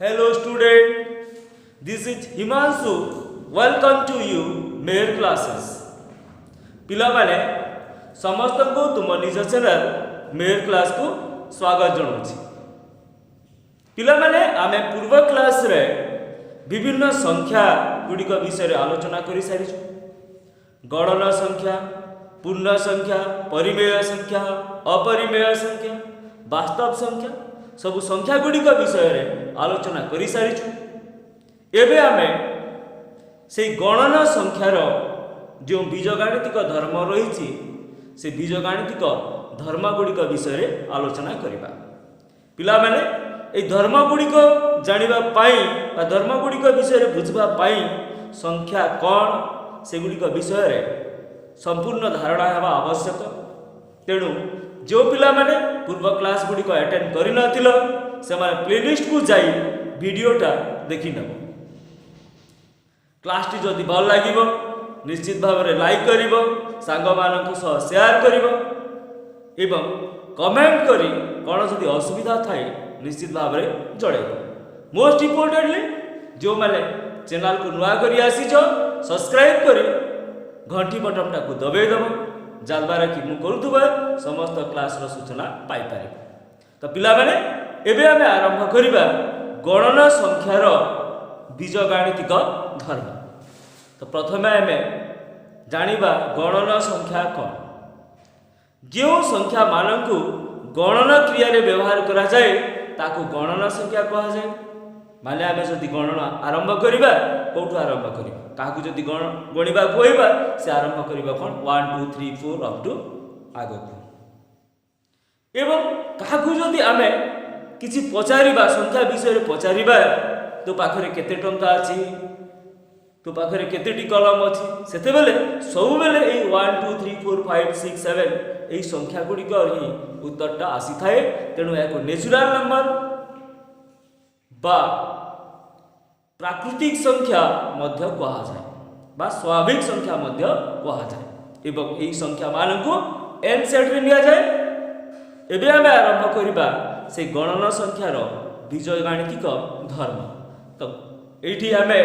Hello student, this is Himanshu. Welcome to you Mayer classes. पिलामाने समस्त को तुम निज चैनल मेयर क्लास को स्वागत जनाऊँगी. पिलामाने आमे पूर्व क्लास रे विभिन्न संख्या गुड़िक विषय आलोचना कर सारी. गणन संख्या, पूर्ण संख्या, परिमेय संख्या, अपरिमेय संख्या, वास्तव संख्या सबु संख्या गुड़िक विषय आलोचना कर सारी. एबे आमे से गणन संख्यार जो बीजगाणितिक धर्म रही से बीजगाणितिक धर्म गुड़िक विषय आलोचना करवा. पिला माने ए धर्म गुड़िक जानिबा पाई बा धर्म गुड़िक विषय बुझबा पाई संख्या कौन से गुड़िक विषय संपूर्ण धारणा हेबा आवश्यक. तेणु जो पिला माने पूर्व क्लास गुड़िक अटेंड कर नथिलो से माने प्लेलिस्ट को जाई वीडियोटा देखि नबो. क्लास टी जदि भल लागिबो निश्चित भाव में लाइक करिबो, सांग मानक सह शेयर करिबो एवं कमेंट करी कौन जदि असुविधा थाए निश्चित भाव में जणाइबो. मोस्ट इंपोर्टेंटली जो माने चैनल को नुआ करी आसीछ सब्सक्राइब करी घंटी बटनटा को दबाई दबो जाद्वारा कि मु करूथुबा समस्त क्लास रो सूचना पाई पारे. तो पिला माने एबे आमे आरंभ करिबा गणन संख्यार बीजगाणितिक धर्म. तो प्रथमे आमे जानिबा गणन संख्या कौन. जो संख्या मानकु गणन क्रिया रे व्यवहार करा जाए ताकू गणन संख्या कहा जाए. माने आमे जदि गणना आरंभ करिबा कोठु आरंभ करिबा काकू जदि गणिबा कहबा से आरंभ करिबा कोन 1 2 3 4 अप टू आगो को. एवं काकू जदि आमे किछि पचारिबा संख्या विषय पचारिबा तो पाखरे केते टंका अछि, तो पाखरे केतेटी कलम अछि, सेते बेले सब बेले ए 1 2 3 4 5 6 7 एई संख्या गुडी ही उत्तरटा आसी थाए. तेणु एको नेचुरल नंबर बा प्राकृतिक संख्या मध्य कहा जाए बा स्वाभाविक संख्या मध्य कहा जाए. एवं एई संख्या मानकु n सेट रे लिया जाए. एबे आमे आरंभ करिबा से गणन संख्यार बीजगाणितिक धर्म. तो एठी आमे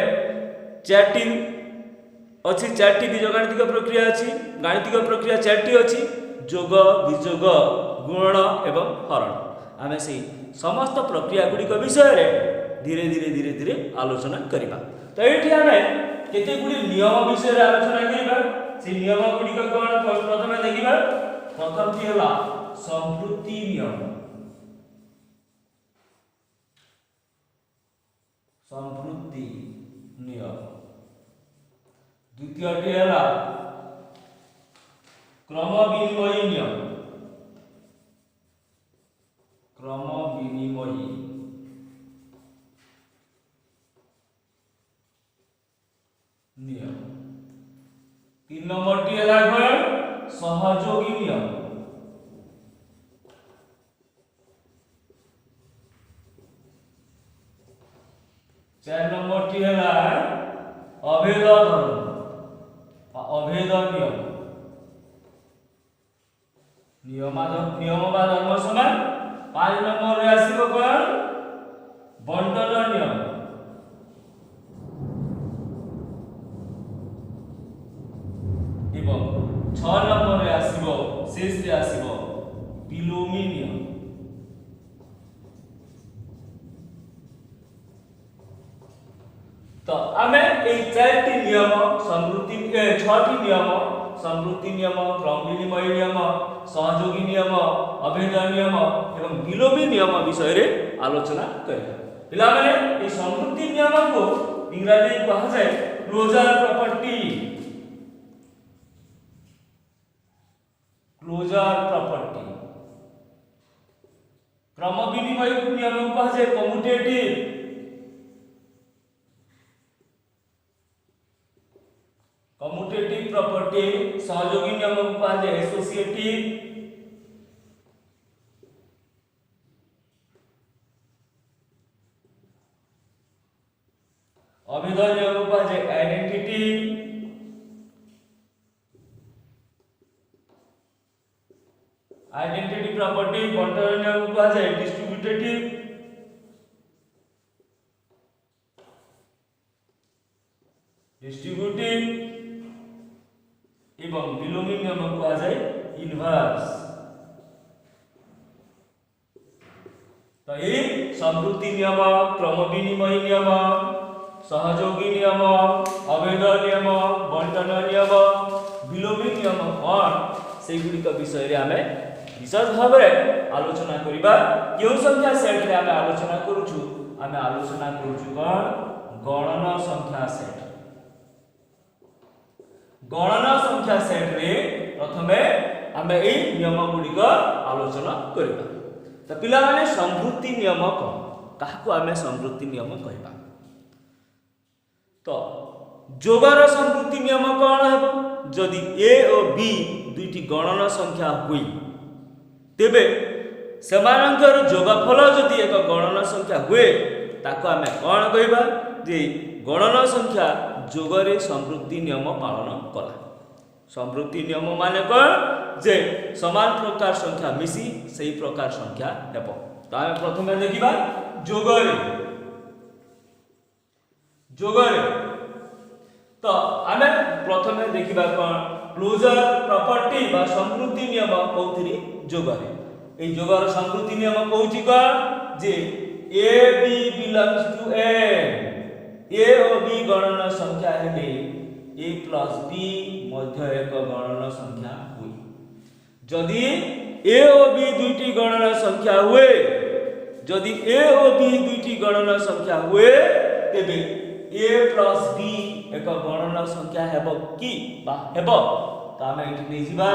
चारटी अछि, चारटी बीजगाणितिक प्रक्रिया अछि, गाणितिक प्रक्रिया चारटी अछि, जोग, विजोग, गुणन एवं हरण. आमे से समस्त प्रक्रिया गुड़िक विषय रे धीरे धीरे धीरे धीरे आलोचना करिबा. तो एठी आमे केते गुडी नियम विषय रे आलोचना करिबा. से नियम गुड़िक कोन प्रथमे देखिबा. प्रथम ती हला संपृक्ति नियम. संपृक्ति नियम. द्वितीय टी हला क्रम विनिमय नियम. क्रम विनिमय नियम. 3 नंबर टी हला सहयोगी नियम. 4 नंबर टी हला अभेद धर्म अभेद नियम. नियम बा धर्म समान. 5 नंबर रे आसीबो कोन बंटन नियम. एवं 6 नंबर रे आसीबो शेष रे आसीबो विलोमी नियम. तो आमे ए चारटी नियम संवृत्ति छटी नियम संवृत्ति नियम, क्रम विनिमय नियम, सहयोगी नियम, अभेद नियम एवं विलोमी नियम विषय रे आलोचना करिबा. पिला माने ए संवृत्ति नियम को इंग्रजी कहा जाए क्लोजर प्रॉपर्टी. Closure property. क्रम विनिमय नियम को कहा जाए कम्यूटेटिव. Commutative property. सहयोगी नियम को कहा जाए एसोसिएटिव. अभेद नियम को कहा जाए आइडेंटिटी. आइडेंटिटी प्रॉपर्टी बंटन नियम को कहा जाए डिस्ट्रीब्यूटिव. डिस्ट्रीब्यूटिव एवं बिलोंगिंग नियम कहा जाए इनवर्स। तो ये संवृत्ति नियम, क्रम विनिमय नियम, सहयोगी नियम, अभेद नियम, बंटन नियम, बिलोंगिंग नियम कौन से गुड़िक विषय रे आमे विशेष भाव आलोचना करिबा। केउ संख्या सेट रे आमे आलोचना करूछु, आमे आलोचना करूछु कौन गणना संख्या सेट। गणना संख्या सेट रे प्रथमे आमे ए नियम गुड़िक आलोचना करिबा। तो पिला माने संवृत्ति नियम कौन, काहाकू आमे संवृत्ति नियम कहबा। तो जोगर संवृत्ति नियम कौन हेबो, जदि ए और बी दुईटी गणना संख्या हुई तेबे सेमानंकर जोगफल जदि एक गणना संख्या हुए ताको आमे कौन कहबा जे गणना संख्या जोगरे संवृत्ति नियम पालन कला। संवृत्ति नियम माने कौन जे समान प्रकार संख्या मिसी सही प्रकार संख्या हेबो। तो आमे प्रथमे देखिबा जोगरे। तो आमे प्रथमे देखिबा कौन क्लोजर प्रॉपर्टी बा संवृत्ति नियम कोउथिरी जोगरे। ए जोगर संवृत्ति नियम कहूची कौन जे a b belongs to n. A और बी गणना संख्या हेले ए प्लस बी मध्य एक गणना संख्या हुई। जदि ए और बी दुईटी गणना संख्या हुए, जदि ए और बी दुईटी गणना संख्या हुए तेबे ए प्लस बी एक गणना संख्या हेबो कि बा हेबो। तो आमे इति लिखिबा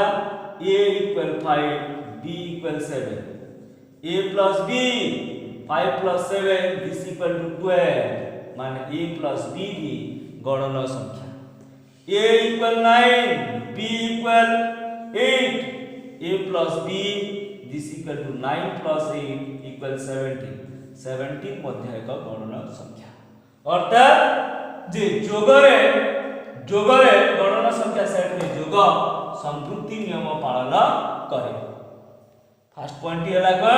a equal 5 b equal 7। a plus b 5 plus 7 this equal to 12 माने a प्लस b भी गणना संख्या। a equal 9 b equal 8 a plus b this equal to 9 plus 8 equal 17 मध्य एक गणना संख्या। अर्थात जे जोगरे गणना संख्या सेट में जोग संवृत्ति नियम पालन करे। फर्स्ट पॉइंट हैला का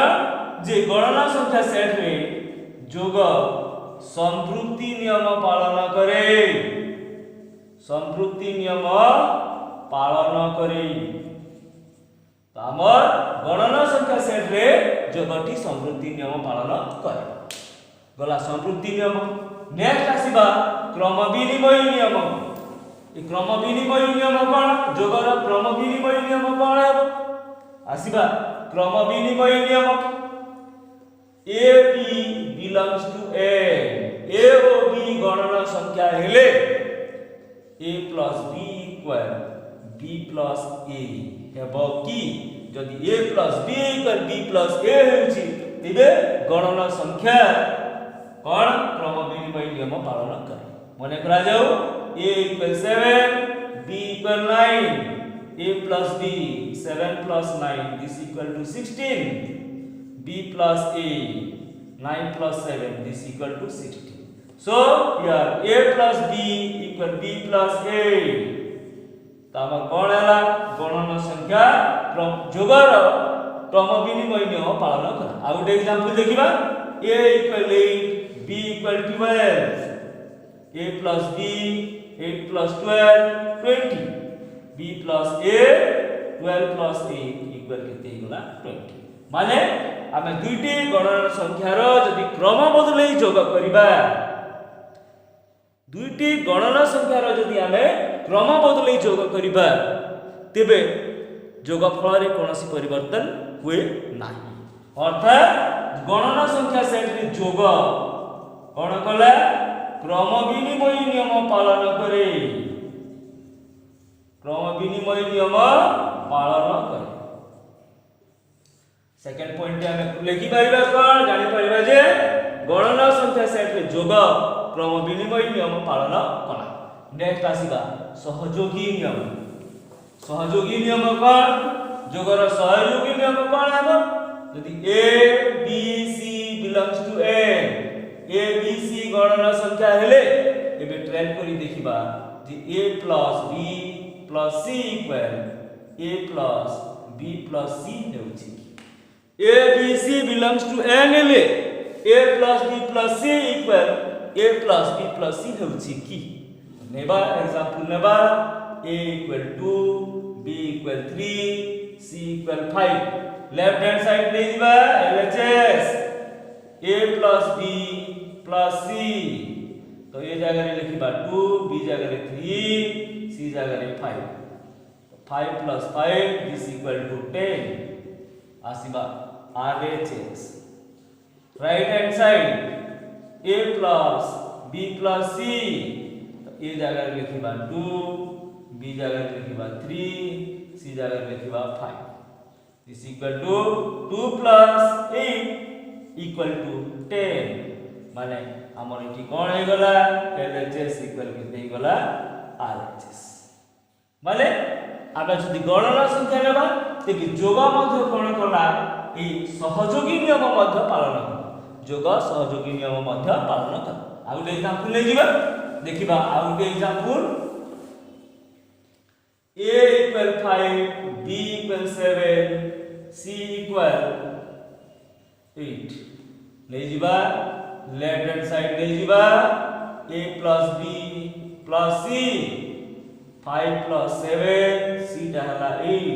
जे गणना संख्या सेट में जोग संवृत्ति नियम पालन करे। संवृत्ति नियम पालन करे। तो हमर गणना संख्या सेट रे जोगटी संवृत्ति नियम पालन करे। गला संवृत्ति नियम। नेक्स्ट आसीबा क्रम विनिमय नियम। ए क्रम विनिमय नियम कोन, जोगर क्रम विनिमय नियम कोन हेबो आसीबा क्रम विनिमय नियम। A b belongs to n. A और बी गणना संख्या हेले a plus b equal b plus a हेबो कि जदि a plus b equal b plus a हेउची तेबे गणना संख्या कौन क्रम विनिमय नियम पालन करे। मने करा जाऊ a equal 7 b equal 9 a plus b 7 plus 9 this equal to 16 b plus a 9 plus 7 this equal to 16। So here a plus b equal b plus a। ताम कोन हैला गणना संख्या जोगर क्रम विनिमय नियम पालन करे। आ गुटे एग्जांपल देखिबा a equal 8 b equal 12 a plus b 8 plus 12 20 b plus a 12 plus 8 equal केते हिगला 20। माने आमे दुईटी गणना संख्यार जदि क्रम बदलै जोग करिबा, दुईटी गणना संख्यार जदि आमे क्रम बदलै जोग करिबा तेबे जोगफल रे कोनोसी परिवर्तन हुए नाही। अर्थात गणना संख्या सेट रे जोग कोन कला क्रम विनिमय नियम पालन करे। क्रम विनिमय नियम पालन करे। सेकंड पॉइंट आमे लिखि परिबा कोन जानि परिबा जे गणना संख्या सेट रे जोग क्रम विनिमय नियम पालन कला। नेक्स्ट आसीबा सहयोगी नियम। सहयोगी नियम कोन जोगर सहयोगी नियम कोन हेबो यदि a b c belongs to n a b c गणना संख्या हेले एबे ट्रेन करी देखिबा जे a plus b plus c equal a plus b plus c हेउछि। a b c belongs to n हेले a plus b plus c equal a plus b plus c हेउछि कि नेबा एग्जांपल नेबा a इक्वल 2 b इक्वल 3 c इक्वल 5 left hand side ले जीवा LHS a plus b plus c तो ये जगह रे लिखिबा 2 b जगह रे 3 c जगह रे 5 5 plus 5 this equal to 10 आसीबा RHS right hand side a plus b plus c तो a जगह लिखिबा 2 b जगह लिखिबा 3 c जगह लिखिबा 5 this equal to 2 plus 8 equal to 10 माने हमर इठी कोन हे गला LHS इक्वल केते हे गला RHS माने आबे जदि गणना संख्या लेबा तेबि जोग मध्य कोन कला ए सहयोगी नियम मध्य पालन कर जोग सहयोगी नियम मध्य पालन कर आ गुटे एग्जांपल ले जिबा देखिबा आ गुटे example a equal 5 b equal 7 c equal 8 ले जिबा लेफ्ट हैंड साइड ले जिबा a plus b plus c 5 plus 7 c डाला 8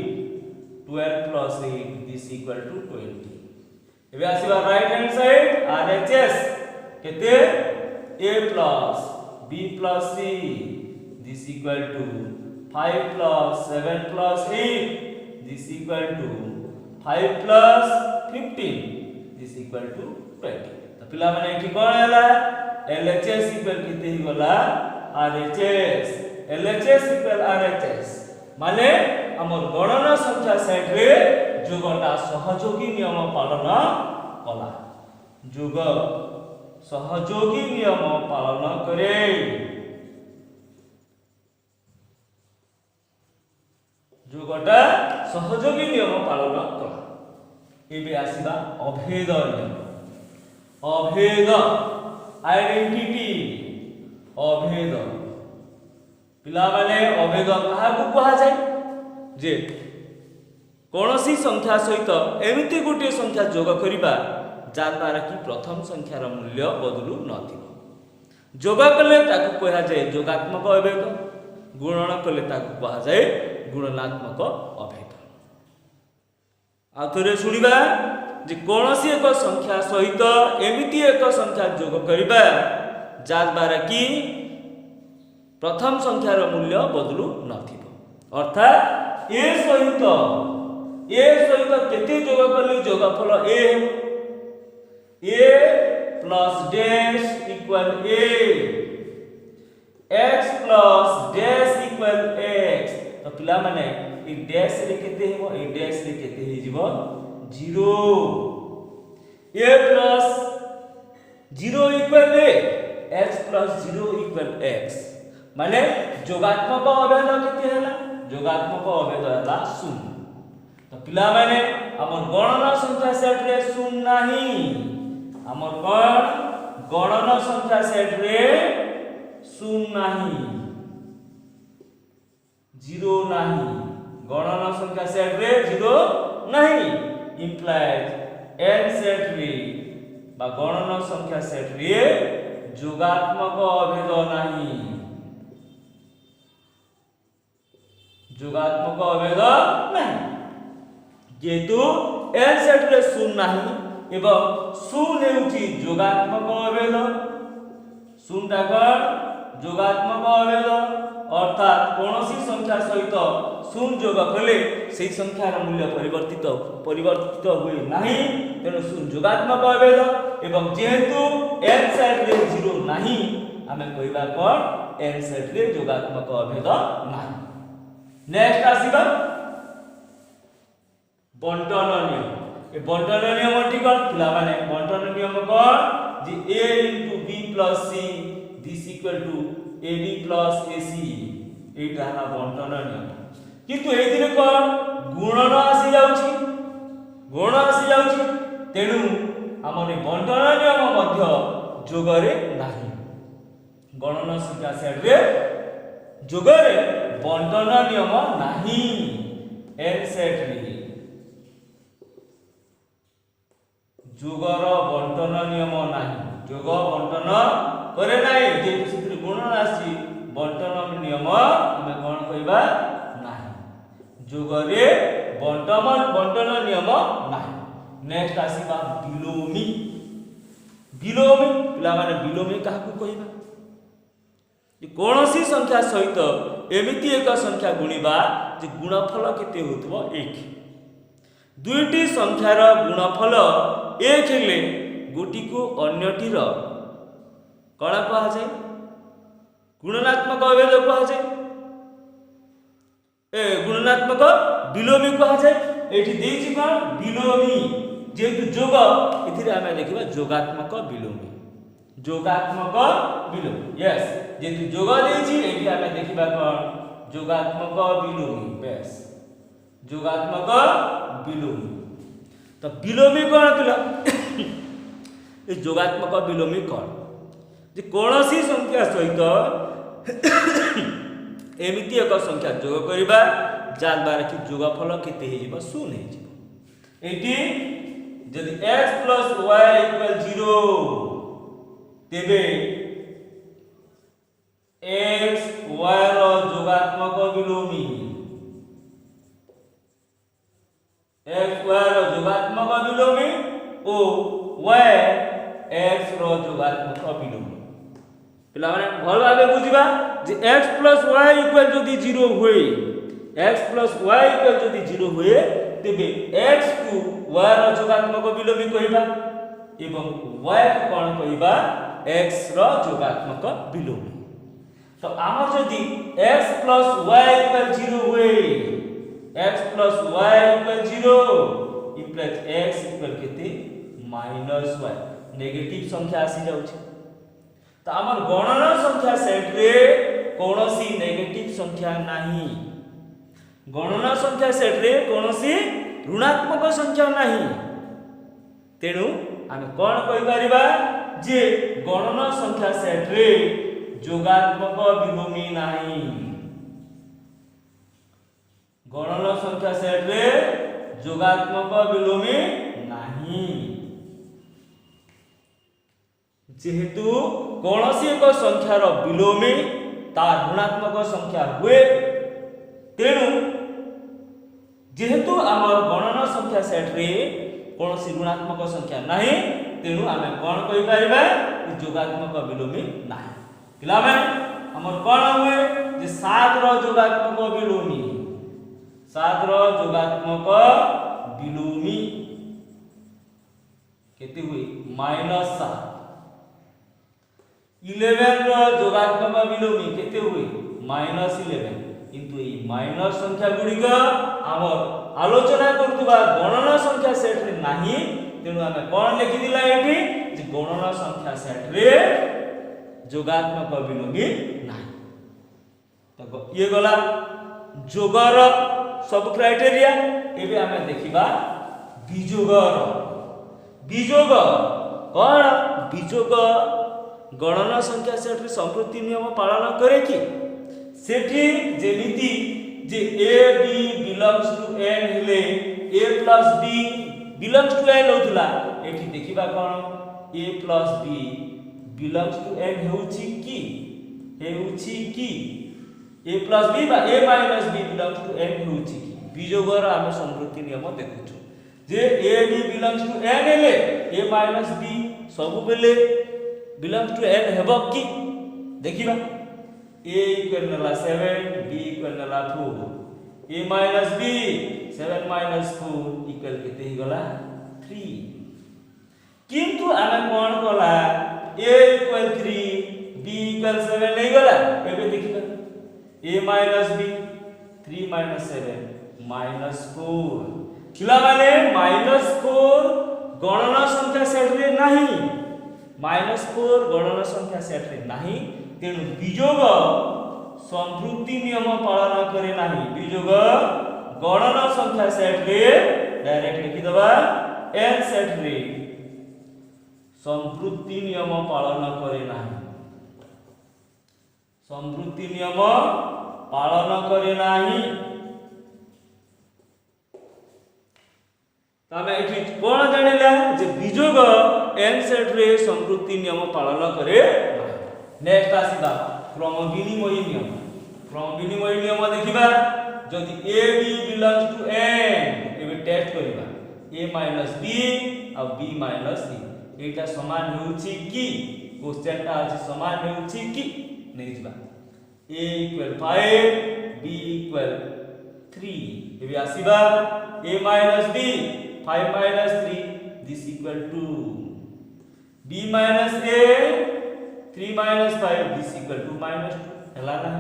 12 plus 8 this equal to 20 एबे आसीबा राइट हैंड साइड RHS केते a plus b plus c this equal to 5 plus 7 plus 8 this equal to 5 plus 15 this equal to 20 तो पिला माने एठी कोन हैला LHS equal केते ही गला RHS LHS इक्वल RHS माने हमर गणना संख्या सेट रे जोगटा सहयोगी नियम पालन कला जोग सहयोगी नियम पालन करे जोगटा सहयोगी नियम पालन कला एबे आसीबा अभेद नियम अभेद आइडेंटिटी अभेद पिला माने अभेद कहा को कहा जाय जे कोनोसी संख्या सहित एमिति गुटे संख्या जोग करिबा जा द्वारा कि प्रथम संख्यार मूल्य बदलू नथिबो जोग कले ताकू कहा जाय जोगात्मक अभेद गुणन कले ताकू कहा जाय गुणनात्मक अभेद आ थोरे सुनिबा जे कोनोसी एक संख्या सहित एमिति एक संख्या जोग करिबा जा द्वारा कि प्रथम संख्यार मूल्य बदलू नथिबो अर्थात a सहित केते जोग कले जोगफल a a plus dash equal a x plus dash equal x तो पिला माने ई डैश रे केते हेबो ई डैश रे केते हे जिवो 0 a plus 0 equal a x plus 0 equal x माने जोगात्मक अभेद केते हला जोगात्मक अभेद हला 0 तो पिला माने हमर गणना संख्या सेट रे 0 नाही हमर गणना संख्या सेट रे 0 नाही 0 नाही गणना संख्या सेट रे 0 नाही implies n सेट रे बा गणना संख्या सेट रे जोगात्मक अभेद नाही जोगात्मक अभेद नाही जेतु n सेट रे 0 नाही एवं 0 हेउची जोगात्मक अभेद 0 टा जोगात्मक अभेद अर्थात कोनोसी संख्या सहित 0 जोग कले सेही संख्यार मूल्य परिवर्तित हुए नाही तेनो 0 जोगात्मक अभेद एवं जेहेतु n सेट रे 0 नाही आमे कहबा कोन n सेट रे जोगात्मक अभेद नाही नेक्स्ट आसीबा बंटन नियम ए बंटन नियम ठीक पिला माने बंटन नियम कोन जे a * b + c this equal to ab + ac एटा हला बंटन नियम किंतु एदिरे कोन गुणन आसी जाउची तेनु हमने बंटन नियम मध्य जोगरे नाही गणन संख्या सेट रे जोगरे बंटन नियम नाही n सेट रे जोगर बंटन नियम नाही जोग बंटन करे नाही जे सिद्ध गुणन आसी बंटन नेक्स्ट आसीबा बिलोमी। बिलोमी पिला माने बिलोमी काहाकू कहिबा कौनसी संख्या सहित एमिति एक संख्या गुणिबा जे गुणफल केते होतबो 1। दुईटी संख्यार गुणफल 1 हेले गोटी को अन्यटीर कणा कहा जाए गुणनात्मक अभेद कहा जाए गुणनात्मक बिलोमी कहा जाए। एठी देछि कोन बिलोमी जेतु जोग एथिरे आमे देखिबा जोगात्मक बिलोमी। जोगात्मक बिलोमी यस जेतु जोग देछि एठी आमे देखिबा कोन जोगात्मक बिलोमी। बेस जोगात्मक बिलोमी तो बिलोमी कोन पिला ए जोगात्मक बिलोमी कोन जे कोनोसी संख्या सहित एमिति एक संख्या जोग करिबा जाल बार कि जोगफल केते हे जिवो 0 हे जिवो। एटी जदि x + y = 0 तेबे x y रो जोगात्मक बिलोमी x y रो जोगात्मक बिलोमी ओ y x रो जोगात्मक बिलोमी। पिला माने भल भाबे बुझिबा जे x + y = जदि 0 होय x + y = जदि 0 होय तेबे x को y रो जोगात्मक बिलोमी कहिबा एवं y को कोन कहिबा x रो जोगात्मक बिलोमी। तो आम जदि x + y = 0 होय x + y = 0 इम्प्लाइज x = केते -y नेगेटिव संख्या आसी जाउछ। तो आमर गणना संख्या सेट रे कोनोसी नेगेटिव संख्या नाही गणना संख्या सेट रे कोनोसी ऋणात्मक संख्या नाही तेनु आमे कोन कहि परिबा जे गणना संख्या सेट रे जोगात्मक बिलोमी नाही। गणना संख्या सेट रे जोगात्मक बिलोमी नाही जेहेतु कोनोसी एक संख्यार बिलोमी तार ऋणात्मक संख्या हुए तेणु जेहेतु आम गणना संख्या सेट रे कोनोसी ऋणात्मक संख्या नाही तेणु आमे कोन कहि परिबा जोगात्मक बिलोमी नाही। पिला माने हमर कोन हुए जे 7 रो जोगात्मक बिलोमी 7 रो जोगात्मक बिलोमी केते हुए -7। 11 रो जोगात्मक बिलोमी केते हुए -11 किंतु ए माइनस संख्या गुडिक हमर आलोचना करतुबा गणना संख्या सेट रे नाही तेनु आमे कोन लिखि दिला एठी जे गणना संख्या सेट रे जोगात्मक बिलोमी नाही। तो ये गला जोगर सब क्राइटेरिया एबे आमे देखिबा बिजोगर। बिजोग कोन बिजोग गणना संख्या सेट रे संप्रति नियम पालन करे कि सेठी जेमिति जे a b belongs to n हेले a plus b belongs to n होतला एठी देखिबा कोन a plus b belongs to n हेउची की a plus b बा a minus b belongs to n हेउची की बिजोगर आमे संप्रति नियम देखुछु जे a b belongs to n हेले a minus b सब बेले belongs to n हेबो की देखिबा a equal नला 7 b equal नला 4 a minus b 7 minus 4 equal केते ही गला 3 किंतु आमे कोन कला a equal 3 b equal 7 नहीं गला एबे देखिबा a minus b 3 minus 7 minus 4 पिला माने -4 गणना संख्या सेट रे नाही -4 गणना संख्या सेट रे नाही तेणु बिजोग संपृक्ति नियम पालन करे नाही। बिजोग गणना संख्या सेट रे डायरेक्ट लिखि दबा n सेट रे संपृक्ति नियम पालन करे नाही संपृक्ति नियम पालन करे नाही। तमे एठी कोन जानिला जे बिजोग n सेट रे संपृक्ति नियम पालन करे। नेक्स्ट आसीबा क्रम विनिमय नियम। क्रम विनिमय नियम देखिबा जदि a b belongs to n एबे टेस्ट करिबा a minus b आ b माइनस c एटा समान होउची कि क्वेश्चन ता अछि समान होउची कि नै जिबा a = 5 b = 3 एबे आसीबा a minus b 5 minus 3 this equal to b minus a 3 minus 5 this equal to minus 2 हला ना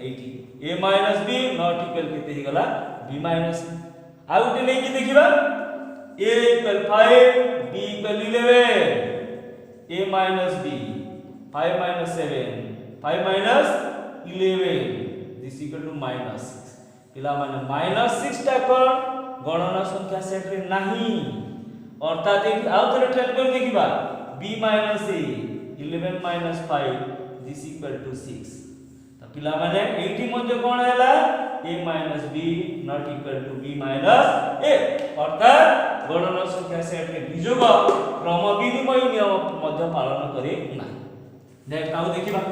एठी a minus b not equal केते ही गला b minus c आ उठे नै कि देखिबा a = 5 b = 11 a minus b 5 minus 7 5 minus 11 this equal to minus 6 पिला माने minus 6 टा कोन गणना संख्या सेट रे नाही अर्थात एठी आउ थरे ट्रेन कर देखिबा b minus a 11 minus 5 this equal to 6 त पिला माने एठी मध्ये कोन हैला a minus b not equal to b minus a अर्थात गणना संख्या सेट रे वियोग क्रम विनिमय नियम मध्ये पालन करे ना नेक्स्ट आउ देखिबा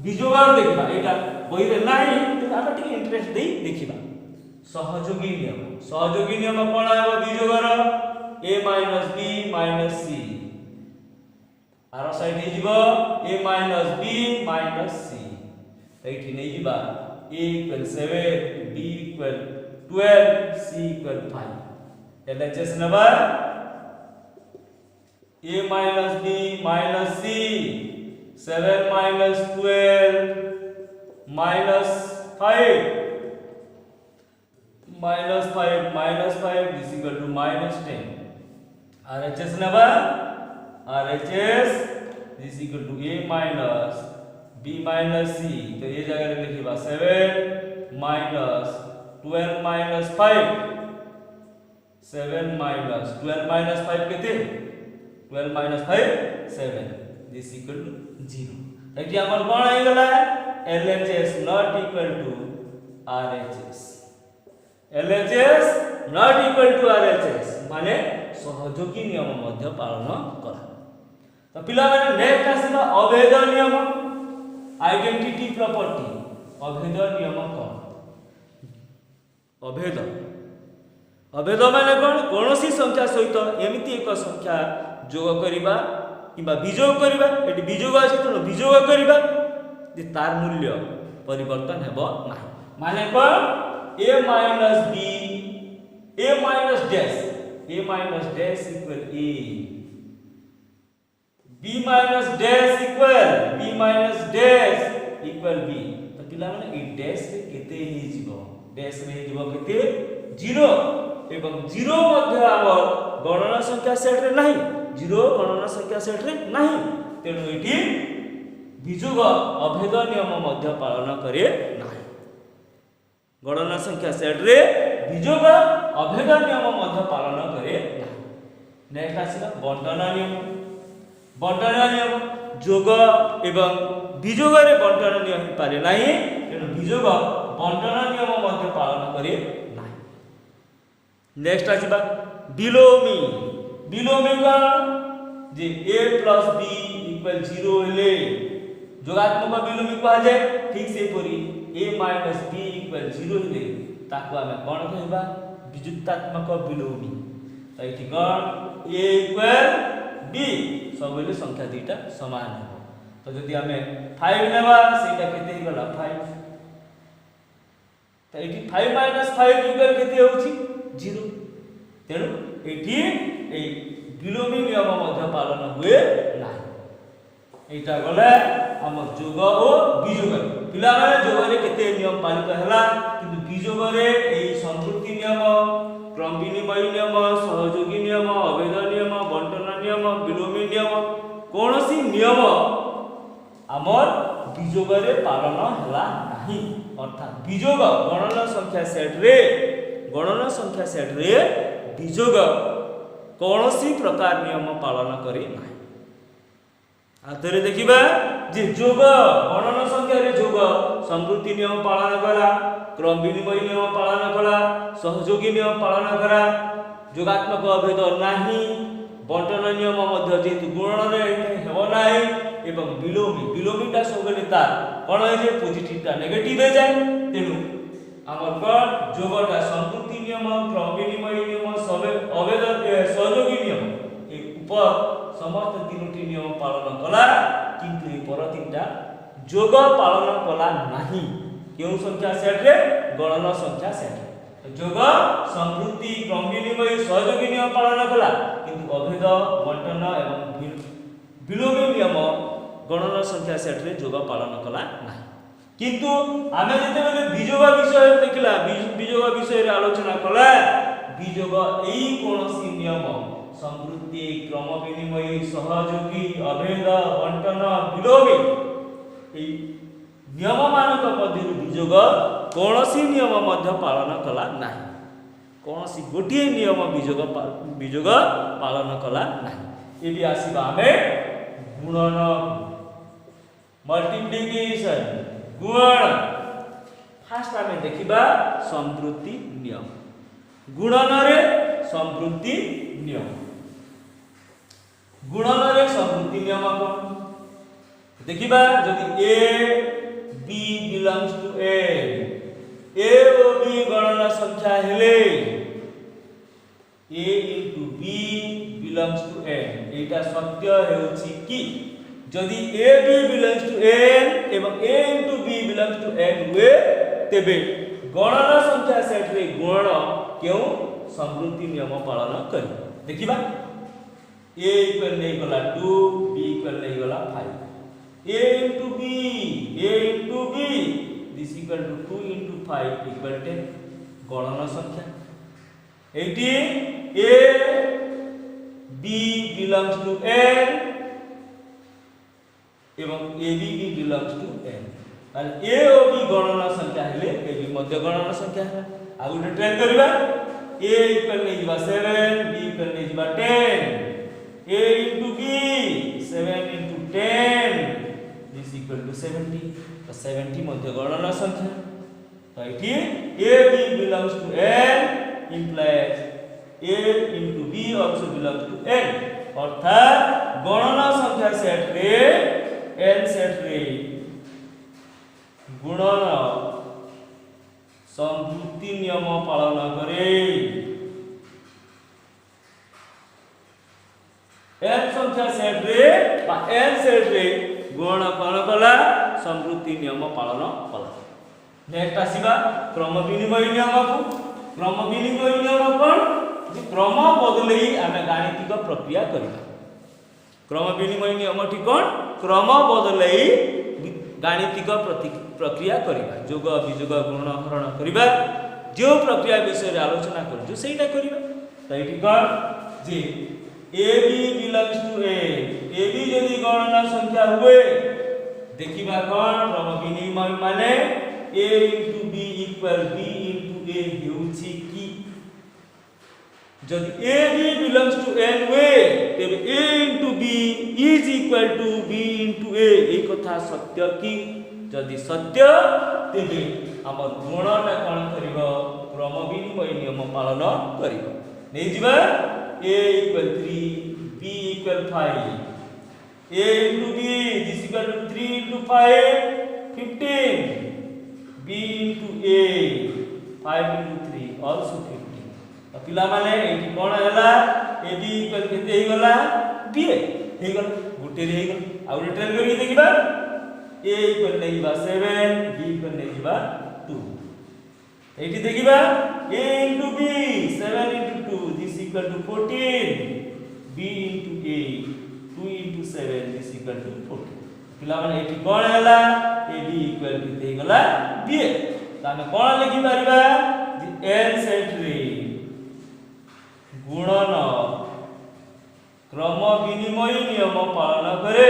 वियोग देखिबा एटा बही रे नाही त आमे टिके इंटरेस्ट देई देखिबा सहयोगी नियम कोन आबो वियोग रो a minus b minus c आरो साइड हे जिवो a minus b minus c एठी नै जिबा a = 7 b = 12 c = 5 LHS number a minus b minus c 7 minus 12 minus 5 this equal to minus 10 RHS number RHS this equal to a minus b minus c तो ये जगह रे लिखिबा 7 minus 12 minus 5 7 minus 12 minus 5 केते 12 minus 5 7 this equal to 0 एठी हमर कोन आइ गेला LHS not equal to RHS LHS not equal to RHS माने सहयोगी नियम मध्ये पालन करा तो पिला माने नेक्स्ट आसीबा अभेद नियम आइडेंटिटी प्रॉपर्टी अभेद नियम कोन अभेद माने कोन कोनोसी संख्या सहित एमिति एक संख्या जोग करिबा किबा विजोग करिबा एटी विजोग आसी त विजोग करिबा जे तार मूल्य परिवर्तन हेबो नाही माने कोन a minus b a minus dash equal a b minus dash equal b तो पिला माने ए डैश रे केते हे जिवो डैश रे जिवो केते 0 एवं 0 मध्ये हमर गणना संख्या सेट रे नाही 0 गणना संख्या सेट रे नाही तेनु एठी विजोग अभेद नियम मध्ये पालन करे नाही गणना संख्या सेट रे विजोग अभेद नियम मध्ये पालन करे नाही नेक्स्ट आसीला बंटन नियम जोग एवं विजोग रे बंटन नियम पारे नाही तेनु विजोग बंटन नियम मध्ये पालन करे नाही नेक्स्ट आसीबा बिलोमी का जे a plus b equal 0 हेले जोगात्मक बिलोमी कहा जाय ठीक से परी a minus b equal 0 हेले ताको हमें कोन कहबा विजुक्तात्मक बिलोमी त एठी कोन a equal b सबले संख्या दुईटा समान हो तो जदि हमें 5 लेबा सेटा केते गला 5 त एठी 5 minus 5 equal केते होउची 0 तेनु एठी ए बिलोमी नियम मध्ये पालन हुए नाही एटा गले हम जोग ओ विजोग पिला माने जोग रे केते नियम पालित हला किंतु विजोग रे एई संपूर्ति नियम क्रम विनिमय नियम सहयोगी नियम अभेद नियम बंटन नियम बिलोमी नियम कोनोसी नियम हमर विजोग रे पालन हला नाही अर्थात विजोग गणना संख्या सेट रे विजोग कोनोसी प्रकार नियम पालन करे नाही आतरे देखिबा जे जोग गणना संख्या रे जोग संपूर्ति नियम पालन करा क्रम विनिमय नियम पालन करा सहयोगी नियम पालन करा जोगात्मक अभेद नाही बंटन नियम मध्ये जेतु गुणन रे हेबो नाही एवं बिलोमीटा सबलेता कोन हे जे पॉजिटिव ता नेगेटिव हे जाय तेनु हमर कोन जोगटा संपूर्ति नियम क्रम विनिमय नियम सबे अभेद सहयोगी नियम उपर समस्त तीनोटी नियम पालन कला किंतु ए पर तीनटा जोग पालन कला नाही केउ संख्या सेट रे गणन संख्या सेट जोग संवृत्ति क्रम विनिमय सहयोगी नियम पालन कला किंतु अभेद बंटन एवं विलोमी नियम गणन संख्या सेट रे जोग पालन कला नाही किंतु आमे जते बेले बीजोग विषय देखला बीजोग विषय रे आलोचना कला बीजोग एई कोनोसी नियम संवृत्ति क्रम विनिमय सहयोगी अभेद बंटन विलोमी एई नियम मानक मध्य बीजोग कोनोसी नियम मध्य पालन कला नाही कोनोसी गोटिए नियम बीजोग पालन कला नाही एबी आसीबा आमे गुणन मल्टीप्लिकेशन गुण फास्ट आमे देखिबा संवृत्ति नियम गुणन रे संवृत्ति नियम गुणन रे संवृत्ति नियम कोन देखिबा जदि a b belongs to a o b गणन संख्या हेले a into b belongs to n एटा सत्य हेउछि कि जदि a b belongs to n एवं a into b belongs to n हुए तेबे गणन संख्या सेट रे गुण क्यों संवृत्ति नियम पालन करी देखिबा a इक्वल नै गला 2 b इक्वल नै गला 5 a into b this equal to 2 into 5 equal 10 गणन संख्या eighty a b belongs to n एवं a b भी belongs to n और a o b गणन संख्या हेले a b मध्य गणन संख्या है आ गुटे ट्रेन करबा a इक्वल नै जिबा 7 b इक्वल नै जिबा 10 a into b 7 into 10 this equal to 70 तो 70 मध्य गणन संख्या तो एठी a b belongs to n implies a into b also belongs to n अर्थात गणन संख्या सेट रे n सेट रे गुणन संवृत्ति नियम पालन करे n संख्या सेट रे बा n सेट रे गुणन कोन कला संवृत्ति नियम पालन कला नेक्स्ट आसीबा क्रम विनिमय नियम को क्रम विनिमय नियम कोन जे क्रम बदलई आमे गाणितिक प्रक्रिया करिबा क्रम विनिमय नियम ठी कोन क्रम बदलई गाणितिक प्रक्रिया करिबा जोग विजोग गुणन हरण करिबा जो प्रक्रिया विषय आलोचना करजु सेटा करिबा त एठी कोन जे ab belongs to a ab यदि गणन संख्या हुए देखिबा कोन क्रम विनिमय माने a into b equal b into a हेउछि कि जदि a b belongs to n हुए तबे a into b is equal to b into a ए कथा सत्य कि जदि सत्य तबे हमर गुणटा कोन करिवो क्रम विनिमय नियम पालन करिवो नै जिबा a equal 3 b equal 5 a into b this equal to 3 into 5 15 b into a 5 into 3 also 15 तो पिला माने एठी कोन हैला a b equal केते हे गला b हे गला गुटे रे हे गला आ गुटे ट्रेन करी देखिबा a equal नै बा 7 b equal नै बा 2 एठी देखिबा a into b 7 into 2 this equal to 14 b into a 2 into 7 this equal to 14 पिला माने एठी कोन हैला a b equal केते हे गला b ताने कोन लिखि परिबा n सेट रे गुणन क्रम विनिमय नियम पालन करे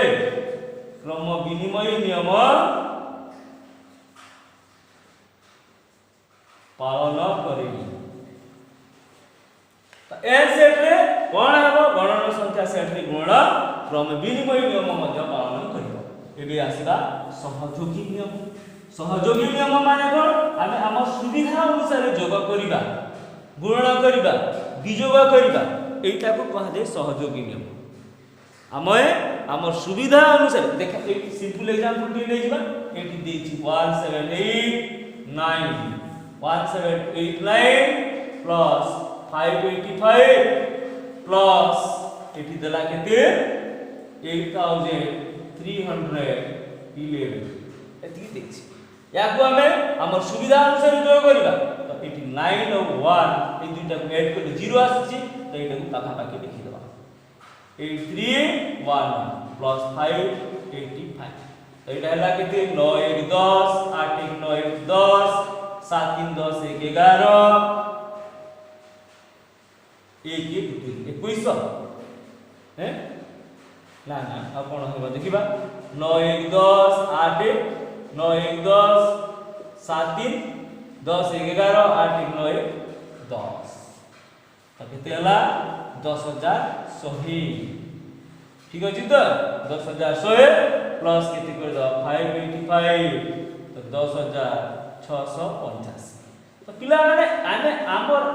क्रम विनिमय नियम पालन करे त n सेट रे कोन हेबो गणन संख्या सेट रे गुण क्रम विनिमय नियम मध्य पालन करिवो एबे आसीबा सहयोगी नियम माने कोन आमे हम सुविधा अनुसार जोग करिबा गुणन करिबा विजोग करिबा एटा को कहा जाय सहयोगी नियम आमे हमर सुविधा अनुसार देख एक सिंपल एग्जांपल टी ले जिबा एटी देछि 1789 1789 plus 585 plus एठी देला केते 8311 एति देखछि याकु हमें हमर सुविधा अनुसार जोग करबा तो एठी 9 और 1 ए दुटा को ऐड करले 0 आछि तो एटा को पाखा पाखी लिखि देबा 8311 प्लस 585 तो एटा हला केते 9 1 10 8 1 9 1 10 7 3 10 1 11 1 1 21 हैं ना ना अब कोन होबा देखिबा 9 1 10 8 9 1 10 7 3 10 1 11 8 1 9 1 10 तो केते हला 10100 ठीक अछि तो 10100 प्लस केते कर दो 585 तो 10685 तो पिला माने आमे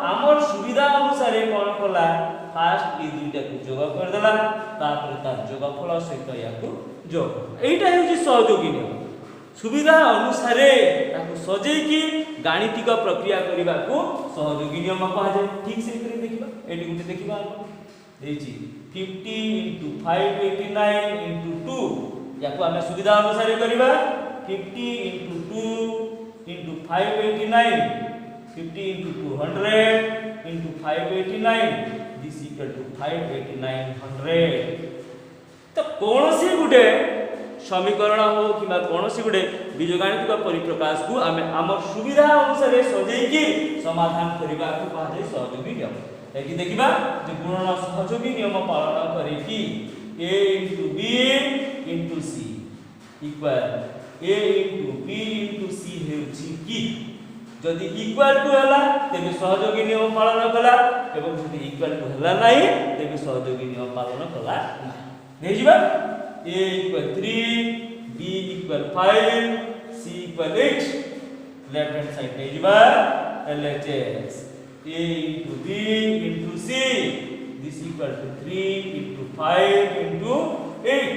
आमर सुविधा अनुसार कोन कोला फास्ट ई दुईटा को जोग कर देला तापर ता जोगफल सहित याकू जोग एटा हेउची सहयोगी नियम सुविधा अनुसार ताकू सजेई की गाणितिक प्रक्रिया करिबा को सहयोगी नियम कहा जाय ठीक से करी देखिबा एटी गुटे देखिबा देछि 50 * 589 * 2 याकू हमें सुविधा अनुसार करिबा 50 * 2 * 589 50 * 200 * 589 this equal to 58900 तो कोनोसी गुटे समीकरण हो किबा कोनोसी गुटे बीजगणितिक परिप्रकाश को हमें हमर सुविधा अनुसार सजेई की समाधान करिबा को कहा जाय सहयोगी नियम एकी देखिबा जे गुणन सहयोगी नियम पालन करी की a * b * c equal a * b * c हेउची की जदि इक्वल टू हला तेबे सहयोगी नियम पालन कला एवं जदि इक्वल टू हला नाही तेबे सहयोगी नियम पालन कला नाही देजिबा a = 3 b = 5 c = 8 left hand side देजिबा LHS a * b * c this equal to 3 * 5 * 8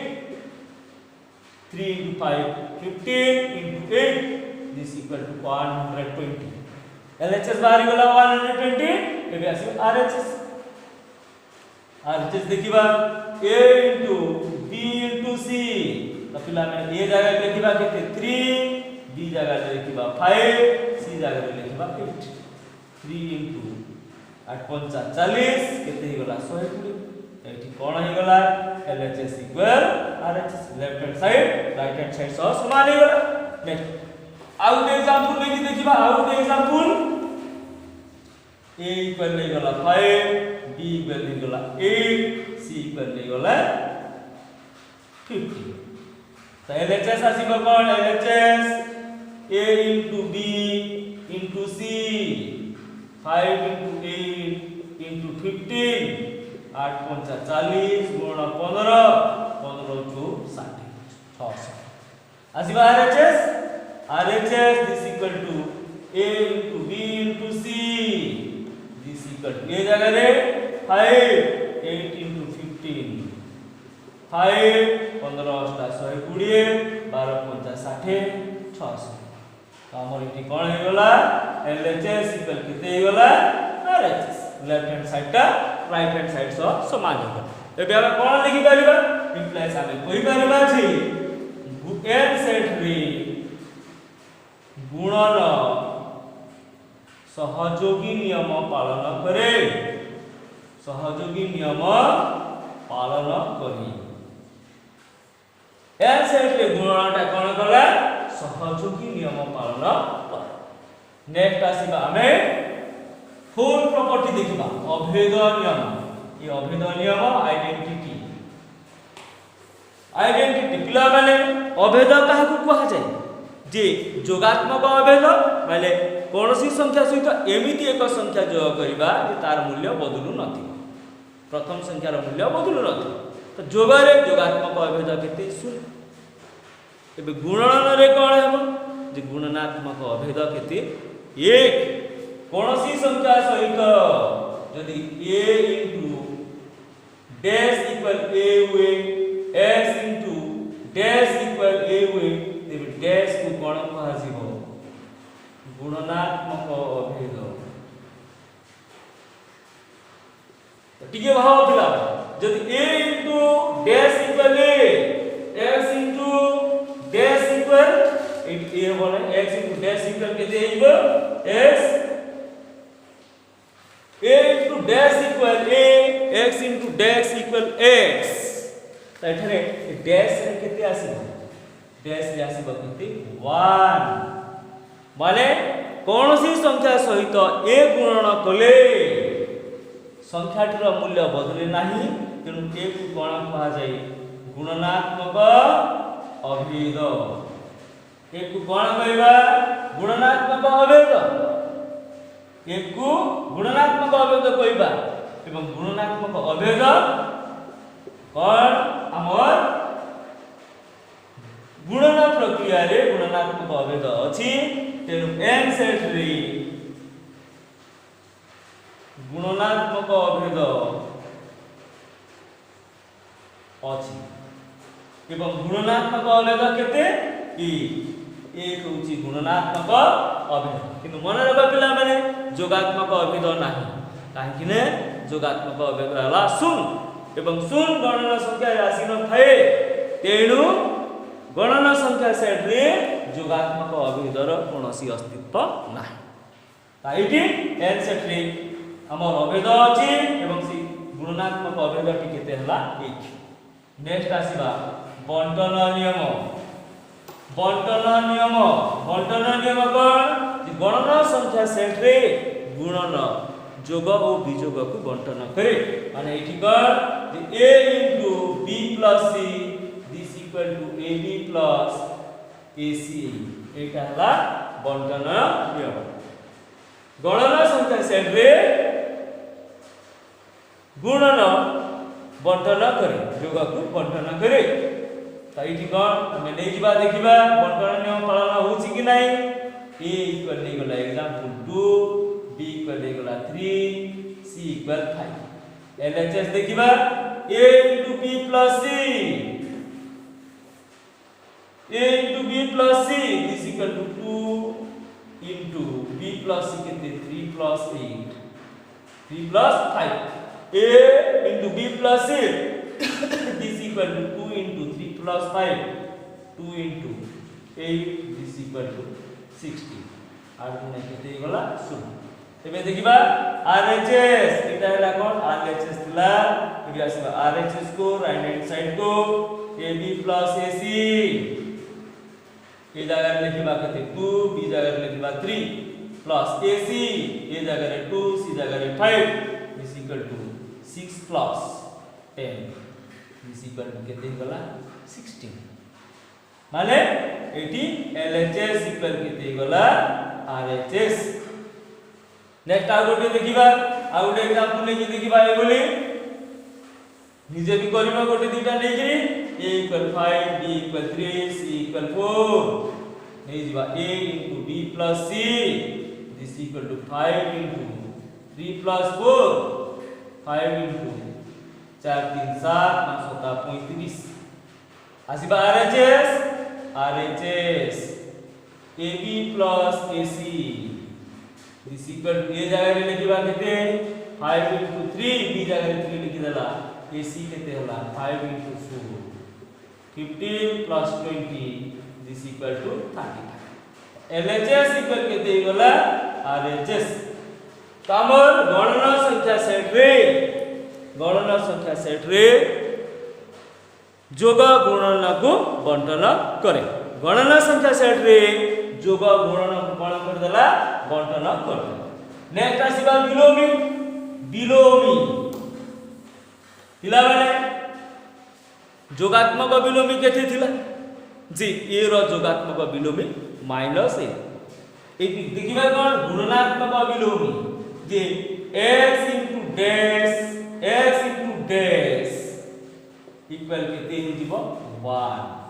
3 * 5 15 * 8 this equal to 120 LHS बाहर गला 120 एबे आसी RHS देखिबा a * b * c तो पिला में a जगह लिखिबा केते 3 b जगह लिखिबा 5 c जगह लिखिबा 8 3 * 8 * 5 40 केते ही गला 120 एठी कोन ही गला LHS equal RHS left hand side right hand side सह समान ही गला नेक्स्ट आउट एग्जांपल लेके देखिबा आउट एग्जांपल a इक्वल ले गला 5 b इक्वल ले गला 8 c इक्वल ले गला 50 तो LHS आसीबो cone LHS a * b * c 5 * 8 * 15 8 * 5 40 गुण 15 15 * 60 600 आसीबा RHS this equal to a * b * c this equal to a जगह रे 5 8 * 15 5 15 * 120 12 * 5 60 600 तो हमर इठी कोन हे गला LHS इक्वल केते हे गला RHS लेफ्ट हैंड साइड टा राइट हैंड साइड सो समान हो एबे हम कोन लिखि परिबा इम्प्लाइज हम कोइ परिबा छी n सेट रे गुणन सहयोगी नियम पालन करे सहयोगी नियम पालन करी n सेट रे गुणनटा कोन कला सहयोगी नियम पालन कर नेक्स्ट आसीबा हमें फोर प्रॉपर्टी देखिबा अभेद नियम ये अभेद नियम आइडेंटिटी पिला माने अभेद काहा को कहा जाय जे जोगात्मक अभेद माने कोनोसी संख्या सहित एमिति एक संख्या जोग करिबा जे तार मूल्य बदलु नथि प्रथम संख्यार मूल्य बदलु नथि तो जोगरे जोगात्मक अभेद केते 0 एबे गुणन रे कोन हेबो जे गुणनात्मक अभेद केते 1 कोनोसी संख्या सहित यदि a * डैश इक्वल a हुए s * डैश इक्वल a हुए तेबे डैश को कोन कहा जिवो गुणनात्मक अभेद टिके भाव पिला जदि a into dash equal a x into dash equal a बोले x into dash equal केते आइबो x a into dash equal a x into dash equal x त एठारे dash रे केते आसीबो dash रे आसीबो केते 1 माने कोनोसी संख्या सहित a गुणन कले संख्याटीर मूल्य बदले नाही तेणु a को कोन कहा जाय गुणनात्मक अभेद a को कोन कहबा गुणनात्मक अभेद a को गुणनात्मक अभेद कहबा एवं गुणनात्मक अभेद कोन हमर गुणन प्रक्रिया रे गुणनात्मक अभेद अछि तेणु n सेट रे गुणनात्मक अभेद अछि एवं गुणनात्मक अभेद केते e एक होची गुणनात्मक अभेद किंतु मन रखा पिला माने जोगात्मक अभेद नाही काहे कि ने जोगात्मक अभेद हला शून्य एवं शून्य गणना संख्या राशि न थाए तेणु गणना संख्या सेट रे जोगात्मक अभेदर कोनोसी अस्तित्व नाही ताइटी n सेट रे हमर अभेद अछि एवं सी गुणनात्मक अभेद टी केते हला 1 नेक्स्ट आसीबा बंटन नियम कोन जे गणना संख्या सेट रे गुणन जोग और विजोग को बंटन करे माने एठी कोन जे a into b plus c this equal to ab plus ac एटा हला बंटन नियम गणना संख्या सेट रे गुणन बंटन करे जोग को बंटन करे त एठी कोन हमें नै जिबा देखिबा बंटन नियम पालन होछि कि नै a इक्वल नै गला एग्जांपल 2 b इक्वल नै गला 3 c इक्वल 5 LHS देखिबा a into b plus c this equal to 2 into b plus c केते 3 plus 8 3 plus 5 a into b plus c this equal to 2 into 3 plus 5 2 into 8 this equal to 60 are गुणे केते गला 0 तबे देखिबा RHS एटा हला कोन RHS थिला AB आसीबा RHS को right hand side को AB plus AC ए जगह रे लिखिबा केते 2 B जगह रे लिखिबा 3 plus AC ए जगह रे 2 C जगह रे 5 is equal to 6 plus 10 is equal to केते गला 16 माने एटी LHS इक्वल केते गला RHS नेक्स्ट आ गोटे देखिबा आ गोटे एग्जांपल नै देखिबा ए बोली निजे भी करिबा गोटे दुटा नै कि a equal 5 b equal 3 c equal 4 नै जिबा a into b plus c this equal to 5 into 3 plus 4 5 into 4 3 7 5 7 35 आसीबा RHS AB plus AC this equal to a जगह रे लिखिबा केते 5 into 3 b जगह रे 3 लिखि देला AC केते होला 5 into 4 15 plus 20 this equal to 35 LHS equal केते होला RHS तमर गणना संख्या सेट रे जोग गुणन को बंटन करे गणना संख्या सेट रे जोग गुणन को कोन कर देला बंटन कर नेक्स्ट आसीबा बिलोमी थिला माने जोगात्मक बिलोमी केते थिला जी a रो जोगात्मक बिलोमी माइनस a एटी देखिबा कोन गुणनात्मक बिलोमी जे x into dash equal केते हि दिबो 1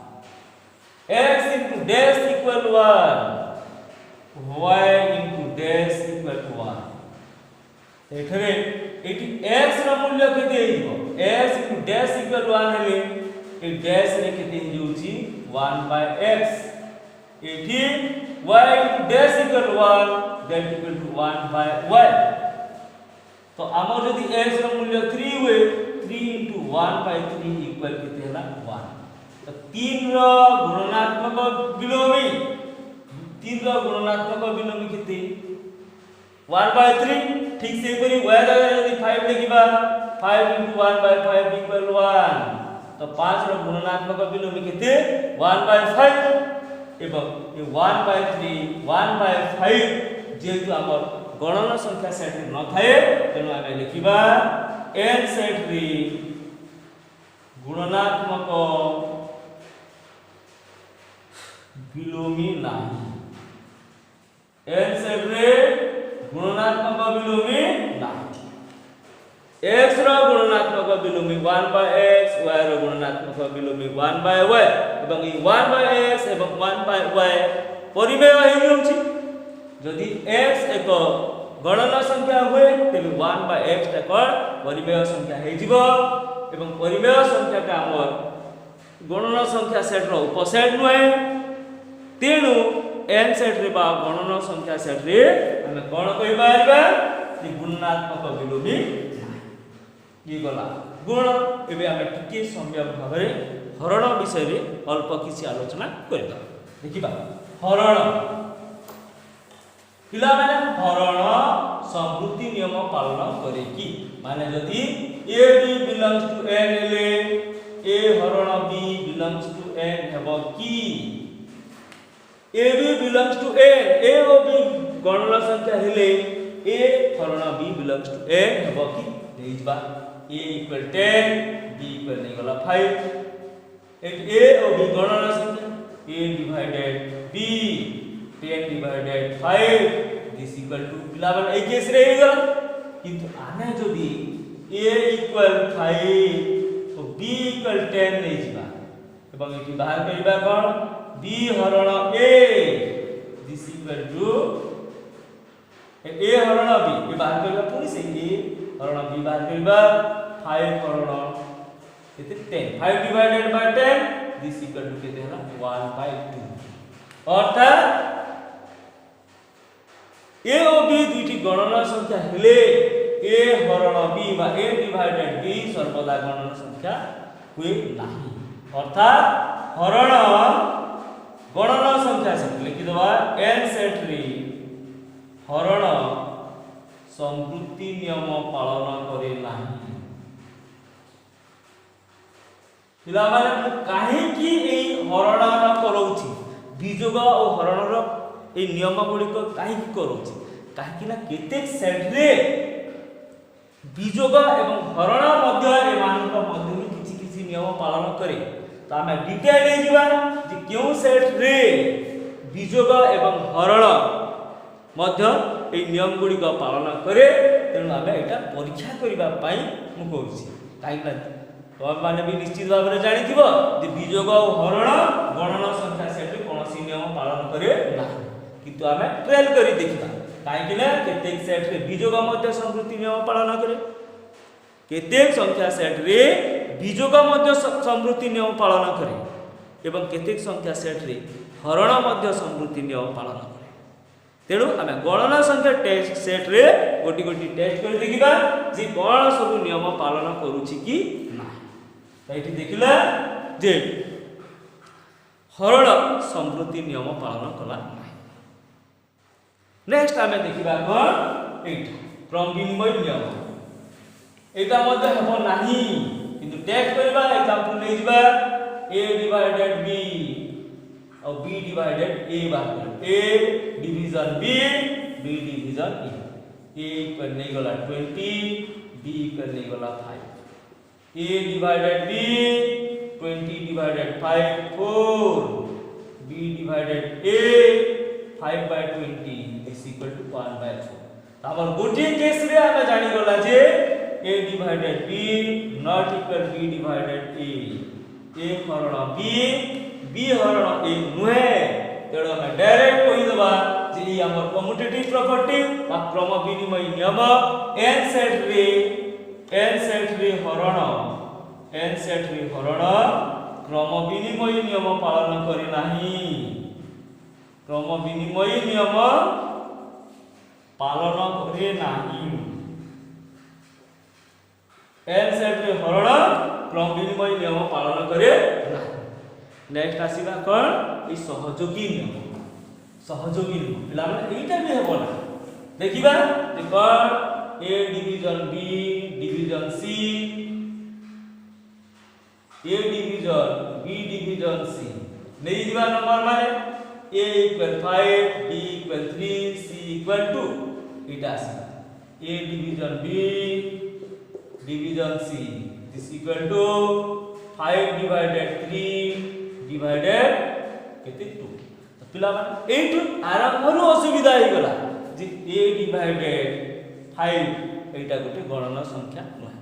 x into dash equal 1 y into dash equal to 1 एठरे एटी x ର मूल्य केते हि दिबो x into dash equal 1 हेले ए dash रे केते हि होची 1 by x एठी y into dash equal 1 that equal to 1 by y तो आमर जदी x रो मूल्य 3 हुए 3 into 1 by 3 equal किते हला 1 तो 3 रो गुणनात्मक विलोमी 3 रो गुणनात्मक विलोमी किते 1 by 3 ठीक से करी y जगह यदि 5 लिखिबा 5 into 1 by 5 equal 1 तो 5 रो गुणनात्मक विलोमी किते 1 by 5 एवं ये 1 by 3 1 by 5 जेतु हमर गणन संख्या सेट न थाए तेनु आमे लिखिबा n सेट रे गुणनात्मक विलोमी नाही n सेट रे गुणनात्मक विलोमी नाही x row गुणनात्मक विलोमी 1 by x y row गुणनात्मक विलोमी 1 by y एवं ई 1 by x एवं 1 by y परिमेय हेइ होछि जदि x एक गणन संख्या हुए तेबे 1 by x ता कोन परिमेय संख्या हेइ जिवो एवं परिमेय संख्या का हमर गणन संख्या सेट रो उपसेट नहे तेनु n सेट रे बा गणन संख्या सेट रे हमें कोन कहि पारबा कि गुणात्मक विलोमी ये गला गुण एबे हमें टिके सम्यक भाबरे हरण विषय रे अल्प किछि आलोचना करबा देखिबा हरण पिला माने हरण संवृत्ति नियम पालन करे कि माने जदि a b belongs to n ले a हरण b belongs to n हेबो कि a b belongs to n a o b गणन संख्या हेले a हरण b belongs to n हेबो कि देइबा a equal 10 b equal नहीं गला 5 एक a और b गणन संख्या a divided b 10 divided 5 this equal to 11 এই কেস রে গলা কিন্তু আনে যদি a equal 5 তো b equal 10 নেই ଯିবা এবং এটি বাহার করিবা কোন b হরণ a this equal to a হরণ b এ বাহার করিবা পুনি সেই a हरण b बाहर करिबा 5 हरण केते 10 5 divided by 10 this equal to केते हला 1 by 2 अर्थात a और b दुईटी गणन संख्या हेले a हरण b बा a divided b सर्वदा गणन संख्या हुए नाही अर्थात हरण गणन संख्या से लिखि दबा n सेट रे हरण संवृत्ति नियम पालन करे नाही पिला माने काहे कि ए हरण करौछि बीजोग और हरण रो ए नियम गुडी को काहे कि करौछि काहे कि ना केते सेट रे बीजोग एवं हरण मध्य ए मानक मध्य किछि किछि नियम पालन करे तो हमें डिटेल ले जिबा जे क्यों सेट रे बीजोग एवं हरण मध्य ए नियम गुडी को पालन करे तेनु आमे एटा परीक्षा करिबा पई मु कहूछि काहे ना तो माने भी निश्चित भाव रे जानि थिबो जे बीजोग और हरण गणन संख्या सेट रे कोनोसी नियम पालन करे ना किंतु आमे ट्रायल करी देखिबा काहे कि ना केतेक सेट रे बीजोग मध्य संवृत्ति नियम पालन करे केतेक संख्या सेट रे बीजोग मध्य संवृत्ति नियम पालन करे एवं केतेक संख्या सेट रे हरण मध्य संवृत्ति नियम पालन करे तेणु आमे गणना संख्या टेस्ट सेट रे गोटी गोटी टेस्ट कर देखिबा जे कोन सब नियम पालन करूछि कि ना तो एठी देखिला जे हरण संवृत्ति नियम पालन कला नाही नेक्स्ट आमे देखिबा कोन एठी क्रम विनिमय नियम एटा मध्ये हेबो नाही किंतु टेस्ट करबा एग्जांपल नै जिबा a divided b और b divided a बाहर a division b b division a equal नहीं गला 20 b इक्वल नहीं गला 5 a divided b 20 divided 5 4 b divided a 5 by 20 is equal to 1 by 4 तापर गोटी केस रे आमे जानि गला जे a divided b not equal b divided a हरण b हरण a नुहे तेणु हम डायरेक्ट कहि दबा जे ई हमर कम्यूटेटिव प्रॉपर्टी बा क्रम विनिमय नियम n सेट रे हरण क्रम विनिमय नियम पालन करे नाही क्रम विनिमय नियम पालन करे नाही n सेट रे हरण क्रम विनिमय नियम पालन करे ना। नेक्स्ट आसीबा कोन ई सहयोगी नियम। सहयोगी नियम पिला माने एटा भी हेबो ना। देखिबा जे कोन a division b division c a division b division c नहीं दिबा नंबर माने a = 5 b = 3 c = 2 इटा आसीबा a division b division c this equal to 5 divided 3 divided केते 2। तो पिला माने एटु आरंभरु असुविधा हे गला जे a divided 5 एटा गोटे गणना संख्या नय।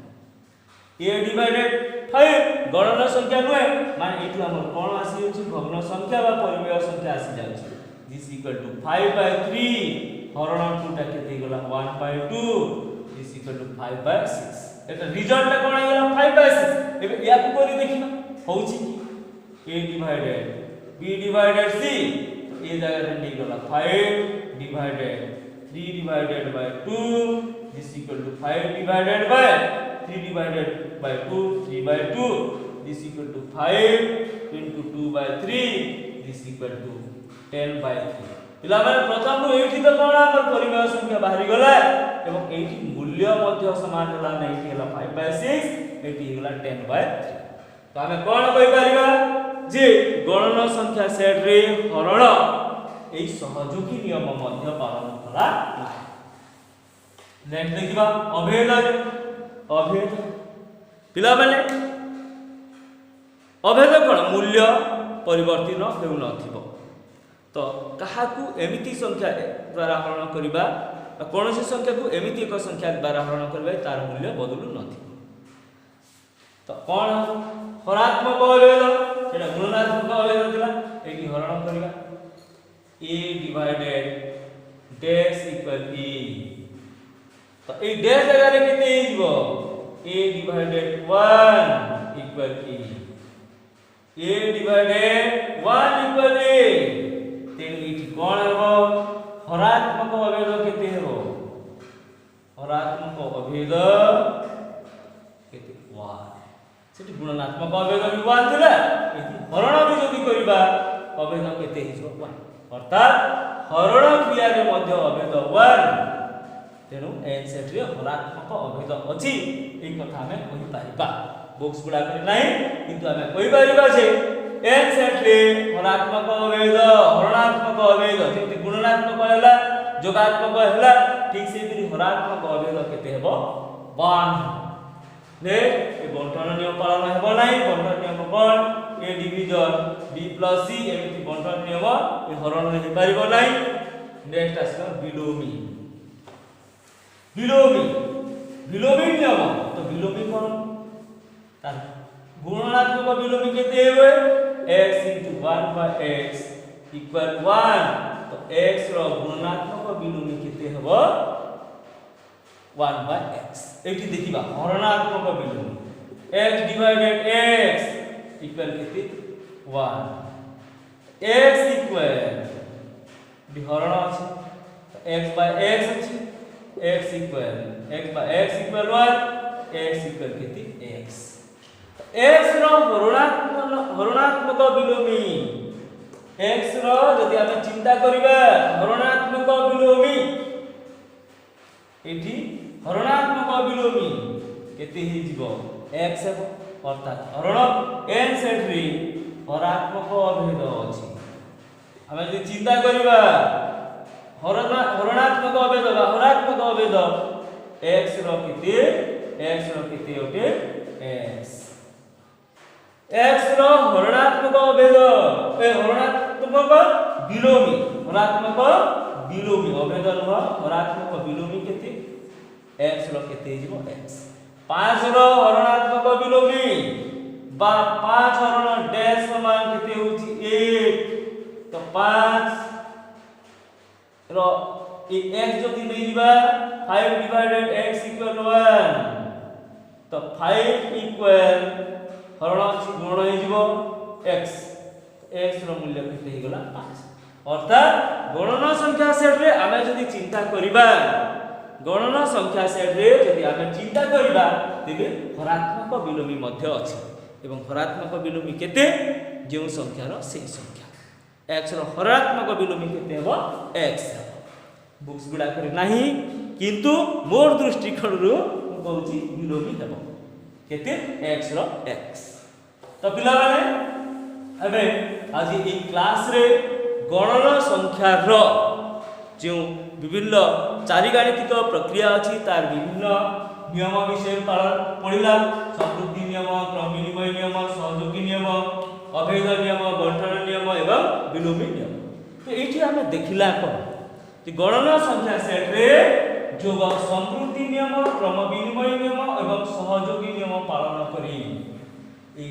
a divided 5 गणना संख्या नय माने एटु हमर कोन आसी होछि भग्न संख्या बा परिमेय संख्या आसी जाउछि। this equal to 5/3 हरण 2 टा केते गला 1/2 this equal to 5/6। Etah result कोन हे गला 5/6। एबे या को करी देखिबा होउछि a divided b divided c ए जगह रे नै गला 5 divided 3 divided by 2 this equal to 5 divided by 3 divided by 2 3/2 this equal to 5 into 2/3 this equal to 10/3। पिला माने प्रथम एठी तो कोन हमर परिमेय संख्या बाहरी गला एवं एठी मूल्य मध्य समान हला नै एठी हला 5/6 एठी हला 10/3। तो हमें कोन कहि परिबा जे गणना संख्या सेट रे हरण एई सहयोगी नियम मध्य पालन करा ना। नेक्स्ट देखिबा अभेद। अभेद पिला माने अभेद कोन मूल्य परिवर्तन हेउ नथिबो। तो काहाकू एमिति संख्या द्वारा हरण करिबा कौन सी संख्या को एमिति एक संख्या द्वारा हरण करिबा तार मूल्य बदलु नथिबो। तो कोन हरात्मक अभेद सेटा गुणात्मक अभेद थिला एठी हरण करिबा a divided dash equal a। तो ए dash जगह रे केते हिजबो a divided 1 equal a। a divided 1 equal a तेनु इठी कोन हेबो हरात्मक अभेद केते हेबो हरात्मक अभेद केते 1। सेठी गुणात्मक अभेद भी 1 थिला एठी हरण भी जदी करिबा अभेद केते हिजबो 1 अर्थात हरण क्रिया रे मध्य अभेद 1। तेनु n सेट रे हरात्मक अभेद अछि ए कथा हमें कहि पारिबा। बॉक्स गुडा करि नै किंतु हमें कहि पारिबा जे n सेट रे हरात्मक अभेद हरणात्मक अभेद जेति गुणात्मक हैला जोगात्मक हैला ठीक से भी हरात्मक अभेद केते हेबो 1। ने ए बंटन नियम पालन हेबो नै। बंटन नियम कोन a डिवीजन b + c एमिति बंटन नियम ए हरण रे हे पारिबो नै। नेक्स्ट आसला विलोमी। विलोमी विलोमी नियम तो विलोमी कोन तार गुणात्मक विलोमी केते हेबे x * 1/x = 1। तो x रो गुणात्मक विलोमी केते हेबो 1/x। एठी देखिबा हरणात्मक विलोमी x divided x equal केते 1। x equal हरण अछि x/x अछि x equal x/x equal 1 x equal केते x। x रो हरणात्मक विलोमी x रो यदि हम चिंता करिबा हरणात्मक विलोमी एठी हरणात्मक विलोमी केते हि जीवो x हेबो अर्थात हरण n सेट रे हरात्मक अभेद अछि। हम यदि चिंता करिबा हरणात्मक अभेद बा हरात्मक अभेद x रो केते ओटे x। x रो हरणात्मक अभेद ए हरणात्मक विलोमी हरात्मक विलोमी अभेद न हरात्मक विलोमी केते x रो केते जीवो x। 5 रो हरणात्मक विलोमी बा 5 हरण डैश समान केते होची 1। तो 5 रो ए x जदी नै दिबा 5 divided x = 1। तो 5 इक्वल हरण अछि गुण हे जीवो x। x रो मूल्य केते हे गला 5। अर्थात गणना संख्या सेट रे आमे जदी चिंता करिबा गणना संख्या सेट रे जदी आमे चिंता करिबा तेबे हरात्मक विलोमी मध्य अछि एवं हरात्मक विलोमी केते जो संख्यार से संख्या x रो हरात्मक विलोमी केते हेबो x बुक्स गुडा करे नाही किंतु मोर दृष्टिकोण रो कहूची विलोमी हेबो केते x रो x। तो पिला माने एबे आज ई क्लास रे गणना संख्या रो जो विभिन्न चारिगाणितिक प्रक्रिया अछि तार विभिन्न नियम विषय पढ़िला संपृक्ति नियम क्रम विनिमय नियम सहयोगी नियम अभेद नियम बंटन नियम एवं विलोमी नियम। तो एठी हमें देखिला कोन कि गणना संख्या सेट रे जोग संपृक्ति नियम क्रम विनिमय नियम एवं सहयोगी नियम पालन करी ए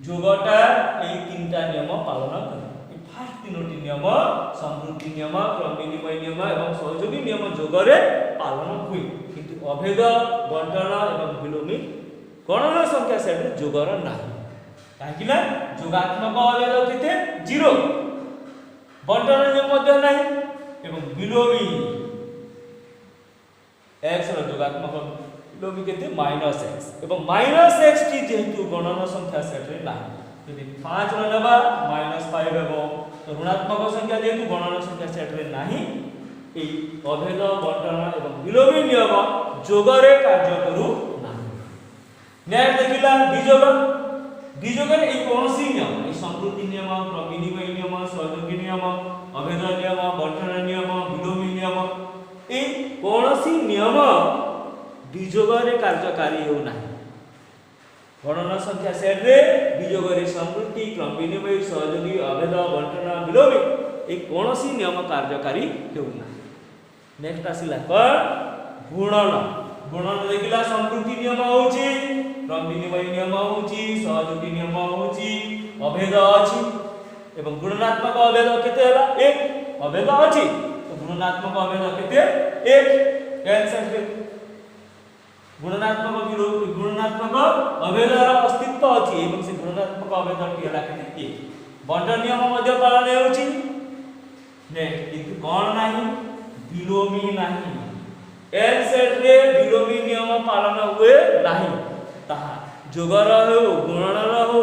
जोगटा ए तीनटा नियम पालन करी फास्ट तीनोटी नियम संपृक्ति नियम क्रम विनिमय नियम एवं सहयोगी नियम जोगरे पालन हुई किंतु अभेद बंटन एवं विलोमी गणना संख्या सेट रे जोगर नाही काहेकि ना जोगात्मक अभेद केते 0 बंटन नियम मध्य नाही एवं विलोमी x रो जोगात्मक विलोमी केते -x एवं -x टी जेहेतु गणना संख्या सेट रे नाही यदि 5 रो नबा -5 हेबो तो ऋणात्मक संख्या जेहेतु गणना संख्या सेट रे नाही ए अभेद बंटन एवं विलोमी नियम जोगरे कार्य करू नाही। नेक्स्ट देखिला विजोग रे ए कोनसी नियम ए संपृक्ति नियम क्रम विनिमय नियम सहयोगी नियम अभेद नियम बंटन नियम विलोमी नियम ए कोनसी नियम विजोग रे कार्यकारी हो नाही गणना संख्या सेट रे विजोग रे संपृक्ति क्रम विनिमय सहयोगी अभेद बंटन विलोमी ए कोनसी नियम कार्यकारी हो नाही। नेक्स्ट आसिला गुणन देखिला संपृक्ति नियम होची क्रम विनिमय नियम होची सहयोगी नियम होची अभेद अछि एवं गुणात्मक अभेद केते हला 1 अभेद अछि तो गुणात्मक अभेद केते 1 कैंसल गुणात्मक अभेदर अस्तित्व अछि एवं से गुणात्मक अभेद टी हला केते 1 बंटन नियम मध्य पालन होची नेक्स्ट किंतु कोन नाही विलोमी नाही एल सेट रे विलोमी नियम पालन हुए नाही ताहा जोगर हो गुणनर हो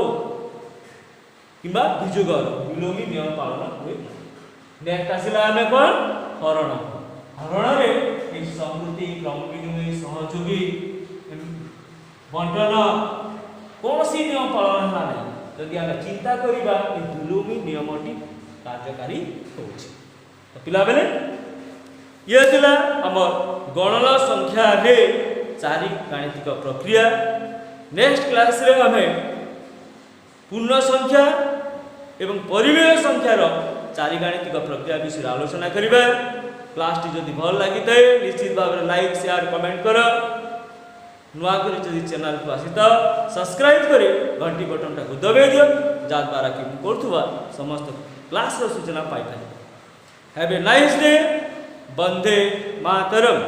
किबा विजोगर विलोमी नियम पालन हुए। नेक्स्ट आसिला हमें कोन हरण रे ए संपृक्ति क्रम विनिमय सहयोगी बंटन कोनसी नियम पालन होला नाही यदि हम चिंता करिबा ए विलोमी नियमटी कार्यकारी होछि। तो पिला बेले ये थिला हमर गणना संख्या रे चारि गाणितिक प्रक्रिया। नेक्स्ट क्लास रे हमें पूर्ण संख्या एवं परिमेय संख्या रो चारि गाणितिक प्रक्रिया विषय आलोचना करिबा। क्लास टी जदि भल लागि तय निश्चित भाव रे लाइक शेयर कमेंट करो नुआ करी जदि चैनल को आसी त सब्सक्राइब करी घंटी बटन टा को दबे दियो जा द्वारा कि करथुवा समस्त क्लास रो सूचना पाइ पाए। Have a nice day. Vande Mataram.